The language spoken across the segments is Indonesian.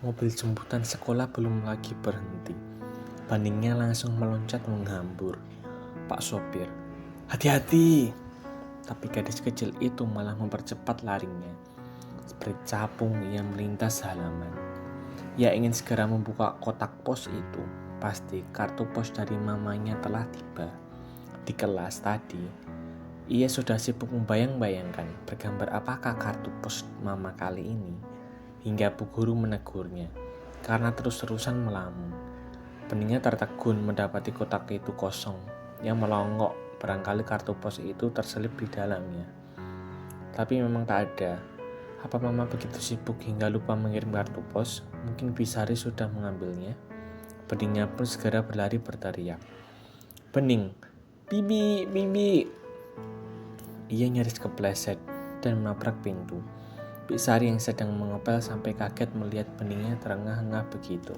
Mobil jemputan sekolah belum lagi berhenti. Beningnya langsung meloncat menghambur. Pak sopir, hati-hati! Tapi gadis kecil itu malah mempercepat larinya. Seperti capung ia melintas halaman. Ia ingin segera membuka kotak pos itu. Pasti kartu pos dari mamanya telah tiba. Di kelas tadi, ia sudah sibuk membayang-bayangkan bergambar apakah kartu pos mama kali ini. Hingga Bu Guru menegurnya karena terus-terusan melamun. Beningnya tertegun mendapati kotak itu kosong. Ia melonggok, barangkali kartu pos itu terselip di dalamnya. Tapi memang tak ada. Apa mama begitu sibuk hingga lupa mengirim kartu pos? Mungkin Bisari sudah mengambilnya. Beningnya pun segera berlari berteriak, "Bening, Bibi, Bibi!" Ia nyaris kepleset dan menabrak pintu. Bisari yang sedang mengepel sampai kaget melihat beningnya terengah-engah begitu.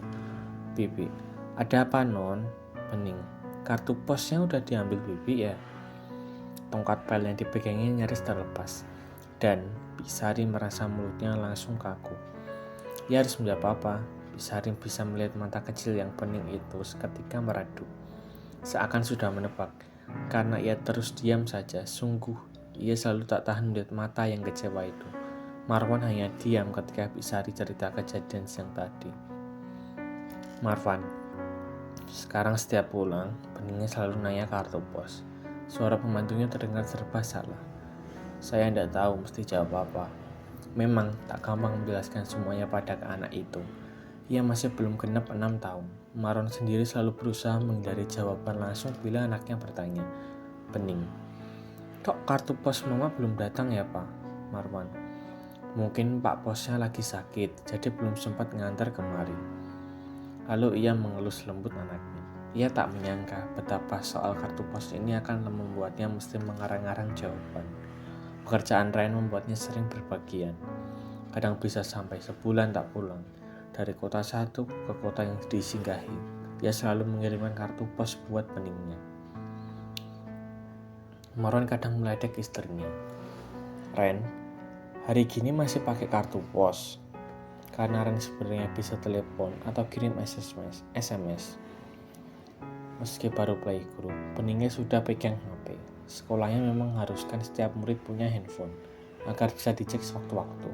"Bibi, ada apa non?" "Bening, kartu posnya udah diambil Bibi ya?" Tongkat pel yang dipegangnya nyaris terlepas. Dan Bisari merasa mulutnya langsung kaku. Ia harus menjawab apa? Bisari bisa melihat mata kecil yang pening itu seketika meredup. Seakan sudah menebak. Karena ia terus diam saja, sungguh ia selalu tak tahan melihat mata yang kecewa itu. Marwan hanya diam ketika Bisari cerita kejadian siang tadi. "Marwan, sekarang setiap pulang, beningnya selalu nanya kartu pos." Suara pembantunya terdengar serba salah. "Saya tidak tahu mesti jawab apa." Memang tak gampang menjelaskan semuanya pada anak itu. Ia masih belum genap 6 tahun. Marwan sendiri selalu berusaha menghindari jawaban langsung bila anaknya bertanya. "Bening, kok kartu pos mama belum datang ya Pak?" "Marwan, mungkin Pak Posnya lagi sakit, jadi belum sempat ngantar kemari." Lalu ia mengelus lembut anaknya. Ia tak menyangka betapa soal kartu pos ini akan membuatnya mesti mengarang-arang jawaban. Pekerjaan Ryan membuatnya sering berbagian. Kadang bisa sampai sebulan tak pulang. Dari kota satu ke kota yang disinggahi, ia selalu mengirimkan kartu pos buat beningnya. Marwan kadang meledek istrinya. "Ren, hari gini masih pakai kartu pos?" Karena Ren sebenarnya bisa telepon atau kirim SMS. Meski baru playgroup, beningnya sudah pegang HP. Sekolahnya memang haruskan setiap murid punya handphone agar bisa dicek sewaktu-waktu,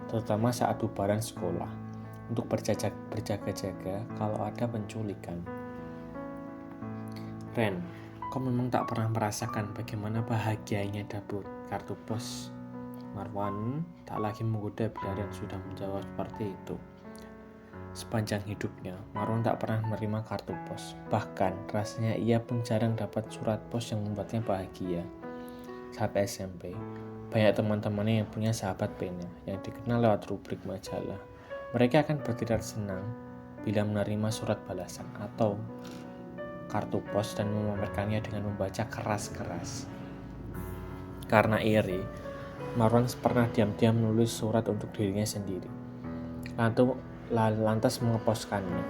terutama saat bubaran sekolah, untuk berjaga-jaga kalau ada penculikan. "Ren, kau memang tak pernah merasakan bagaimana bahagianya dapat kartu pos?" Marwan tak lagi menggoda bila Ren sudah menjawab seperti itu. Sepanjang hidupnya, Marwan tak pernah menerima kartu pos. Bahkan rasanya ia pun jarang dapat surat pos yang membuatnya bahagia. Saat SMP, banyak teman-temannya yang punya sahabat pena yang dikenal lewat rubrik majalah. Mereka akan bertindak senang bila menerima surat balasan atau kartu pos dan memamerkannya dengan membaca keras-keras. Karena iri, Marwan pernah diam-diam menulis surat untuk dirinya sendiri. Lantas mengeposkannya.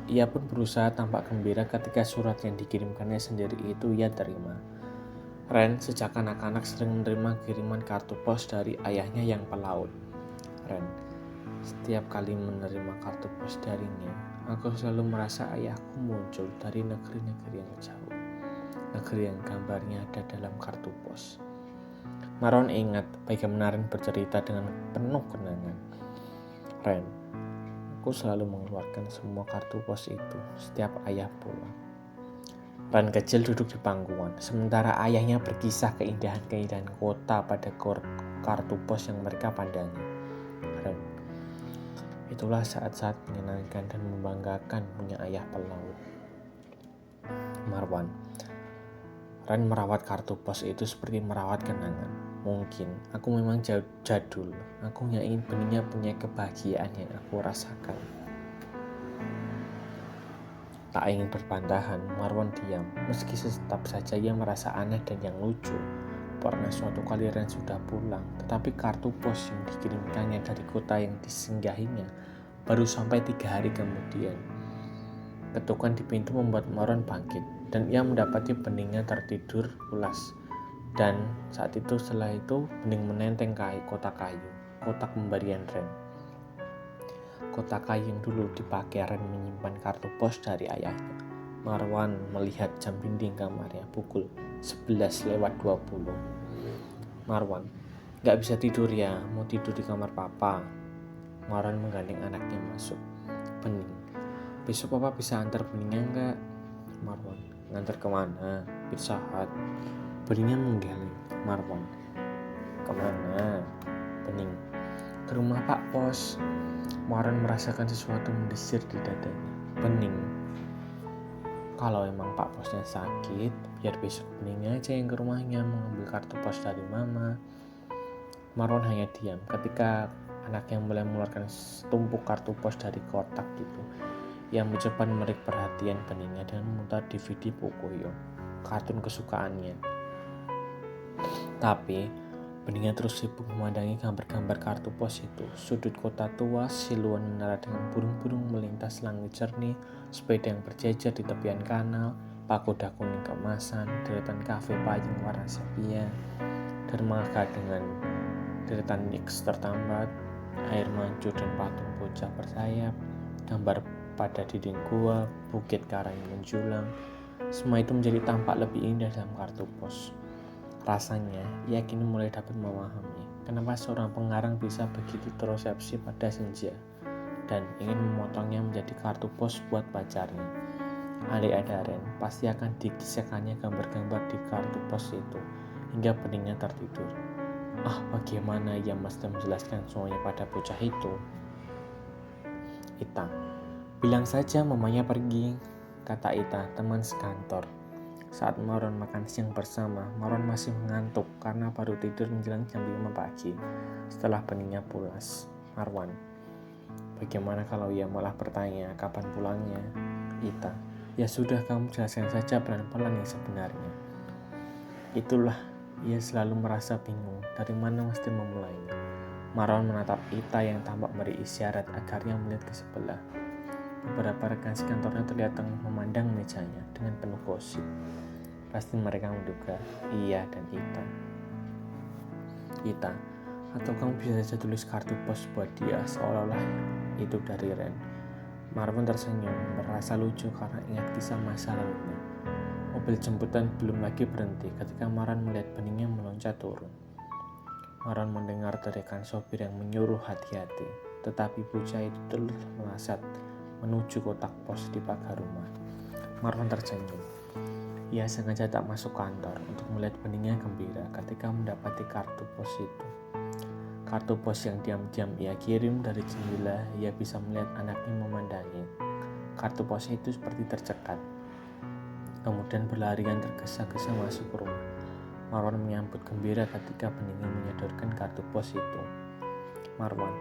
Ia pun berusaha tampak gembira ketika surat yang dikirimkannya sendiri itu ia terima. Ren sejak anak-anak sering menerima kiriman kartu pos dari ayahnya yang pelaut. "Ren, setiap kali menerima kartu pos darinya, aku selalu merasa ayahku muncul dari negeri-negeri yang jauh. Negeri yang gambarnya ada dalam kartu pos." Marwan ingat bagaimana Ren bercerita dengan penuh kenangan. "Ren, aku selalu mengeluarkan semua kartu pos itu setiap ayah pulang." Ren kecil duduk di pangkuan, sementara ayahnya berkisah keindahan-keindahan kota pada kartu pos yang mereka pandangi. "Ren, itulah saat-saat menyenangkan dan membanggakan punya ayah pelaut." Marwan, Ren merawat kartu pos itu seperti merawat kenangan. "Mungkin aku memang jadul. Aku hanya ingin beningnya punya kebahagiaan yang aku rasakan." Tak ingin berbantahan, Marwan diam. Meski tetap saja ia merasa aneh dan yang lucu. Pernah suatu kali Ren sudah pulang, tetapi kartu pos yang dikirimkannya dari kota yang disinggahinya baru sampai 3 hari kemudian. Ketukan di pintu membuat Marwan bangkit, dan ia mendapati beningnya tertidur pulas. Dan setelah itu Bening menenteng kotak kayu, kotak pemberian Ren. kotak kayu yang dulu dipakai Ren menyimpan kartu pos dari ayahnya. Marwan melihat jam dinding kamarnya pukul 11:20. Marwan, gak bisa tidur ya, mau tidur di kamar papa. Marwan menggandeng anaknya masuk. Bening, besok papa bisa antar Beningnya enggak? Marwan, ngantar kemana? Pizza Hut. Beningnya menggeleng. Marwan, kemana? Bening, ke rumah Pak Pos. Marwan merasakan sesuatu mendesir di dadanya. Bening, kalau emang Pak Posnya sakit, biar besok Beningnya aja yang ke rumahnya mengambil kartu pos dari mama. Marwan hanya diam ketika anak yang mulai mengeluarkan setumpuk kartu pos dari kotak itu. Yang mencoba menarik perhatian Beningnya dengan memutar DVD Pocoyo, kartun kesukaannya. Tapi Beningnya terus sibuk memandangi gambar-gambar kartu pos itu. Sudut kota tua, siluan menara dengan burung-burung melintas langit jernih, sepeda yang berjejer di tepian kanal, pagoda kuning keemasan, deretan kafe payung warna sepia, dermaga dengan deretan X tertambat, air mancur dan patung bocah bersayap, gambar pada dinding gua, bukit karang menjulang. Semua itu menjadi tampak lebih indah dalam kartu pos. Rasanya, ia kini mulai dapat memahami kenapa seorang pengarang bisa begitu terobsesi pada senja dan ingin memotongnya menjadi kartu pos buat pacarnya. Andai ada Ren, pasti akan dikisahkannya gambar-gambar di kartu pos itu hingga Beningnya tertidur. Bagaimana ia mesti menjelaskan semuanya pada bocah itu? Ita, bilang saja mamanya pergi, kata Ita, teman sekantor. Saat Marwan makan siang bersama, Marwan masih mengantuk karena baru tidur menjelang jam 5 pagi. Setelah Beningnya pulas, Marwan, bagaimana kalau ia malah bertanya kapan pulangnya? Ita, ya sudah, kamu jelaskan saja pelan-pelan yang sebenarnya. Itulah, ia selalu merasa bingung dari mana mesti memulainya. Marwan menatap Ita yang tampak beri isyarat agar ia melihat ke sebelah. Beberapa rekan sekantornya terlihat tengah memandang mejanya dengan penuh gosip. Pasti mereka menduga ia dan Ita. Ita, atau kamu bisa saja tulis kartu pos buat dia seolah-olah itu dari Ren. Marwan tersenyum, merasa lucu karena ingat kisah masa lalunya. Mobil jemputan belum lagi berhenti ketika Marwan melihat Beningnya meloncat turun. Marwan mendengar teriakan sopir yang menyuruh hati-hati, tetapi bocah itu terus melesat menuju kotak pos di pagar rumah. Marwan tersenyum. Ia sengaja tak masuk kantor untuk melihat Beningnya gembira ketika mendapati kartu pos itu. Kartu pos yang diam-diam ia kirim dari jendela, ia bisa melihat anaknya memandangi. Kartu pos itu seperti tercekat, kemudian berlarian tergesa-gesa masuk ke rumah. Marwan menyambut gembira ketika Beningnya menyodorkan kartu pos itu. Marwan,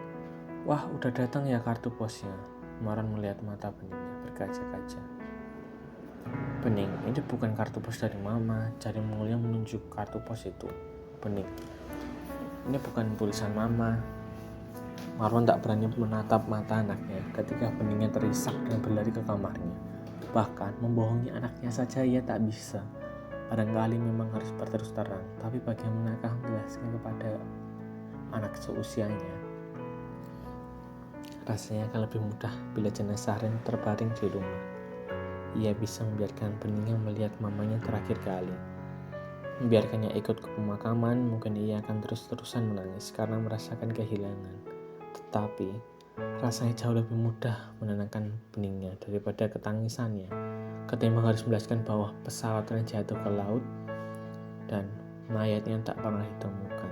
wah udah datang ya kartu posnya. Marwan melihat mata Beningnya berkaca-kaca. Bening, ini bukan kartu pos dari mama. Jari mulia menunjuk kartu pos itu. Bening, ini bukan tulisan mama. Marwan tak berani menatap mata anaknya ketika Beningnya terisak dan berlari ke kamarnya. Bahkan membohongi anaknya saja ia tak bisa. Barangkali memang harus berterus terang, tapi bagaimanakah menjelaskan kepada anak seusianya? Rasanya akan lebih mudah bila jenazah Ren terbaring di rumah. Ia bisa membiarkan Beningnya melihat mamanya terakhir kali. Membiarkannya ikut ke pemakaman, mungkin ia akan terus-terusan menangis karena merasakan kehilangan. Tetapi rasanya jauh lebih mudah menenangkan Beningnya daripada ketangisannya ketimbang harus menjelaskan bahwa pesawatnya jatuh ke laut dan mayatnya tak pernah ditemukan.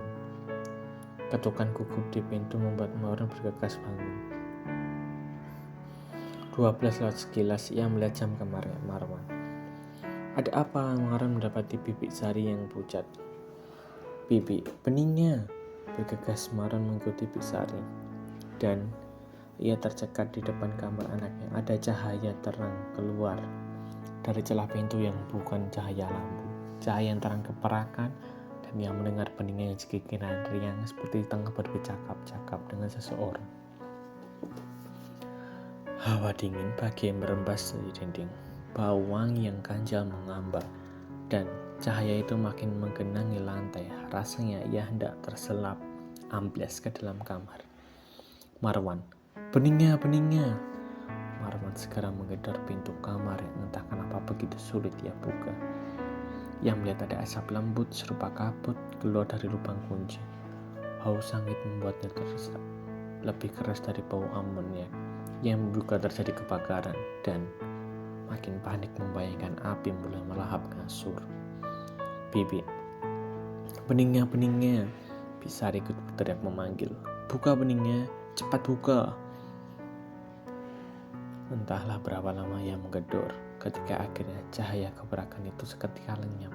Ketukan gugup di pintu membuat Marwan bergegas bangun. 12 lewat sekilas ia melihat jam kamarnya Marwan. Ada apa? Marwan mendapati bibi Sari yang pucat. Bibi, Beningnya, bergegas Marwan mengikuti bibi Sari. Dan ia tercekat di depan kamar anaknya. Ada cahaya terang keluar dari celah pintu yang bukan cahaya lampu. Cahaya yang terang keperakan, dan ia mendengar Beningnya yang cekikiran riang seperti tengah bercakap-cakap dengan seseorang. Hawa dingin pagi merembas di dinding. Bau wangi yang ganjal mengambang, dan cahaya itu makin menggenangi lantai. Rasanya ia hendak terselap amblas ke dalam kamar. Marwan, Beningnya, beningnya. Marwan segera menggedor pintu kamar yang entah kenapa begitu sulit ia buka. Ia melihat ada asap lembut serupa kabut keluar dari lubang kunci. Bau sangit membuatnya terasa lebih keras dari bau amonyak yang membuka terjadi kebakaran, dan makin panik membayangkan api mulai melahap kasur. Bibi, beningnya, beningnya. Bisari ikut berteriak memanggil. Buka beningnya, cepat buka. Entahlah berapa lama ia menggedor, ketika akhirnya cahaya keberakan itu seketika lenyap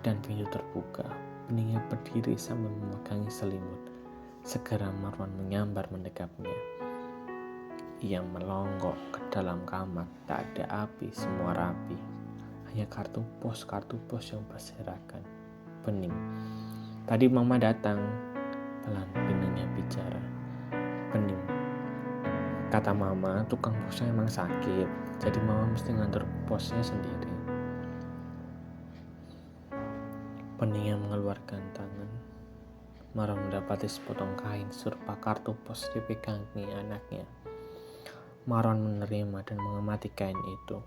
dan pintu terbuka. Beningnya berdiri sambil memegangi selimut. Segera Marwan menyambar mendekapnya. Ia melonggok ke dalam kamar. Tak ada api, semua rapi. Hanya kartu pos yang berserakan. Bening, tadi mama datang. Pelan Beningnya bicara. Bening, kata mama, tukang posnya emang sakit, jadi mama mesti ngantor posnya sendiri. Beningnya mengeluarkan tangan. Marwan mendapati sepotong kain serupa kartu pos dipegangi anaknya. Marwan menerima dan mengamati kain itu.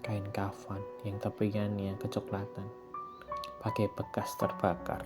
Kain kafan yang tepiannya kecoklatan, pakai bekas terbakar.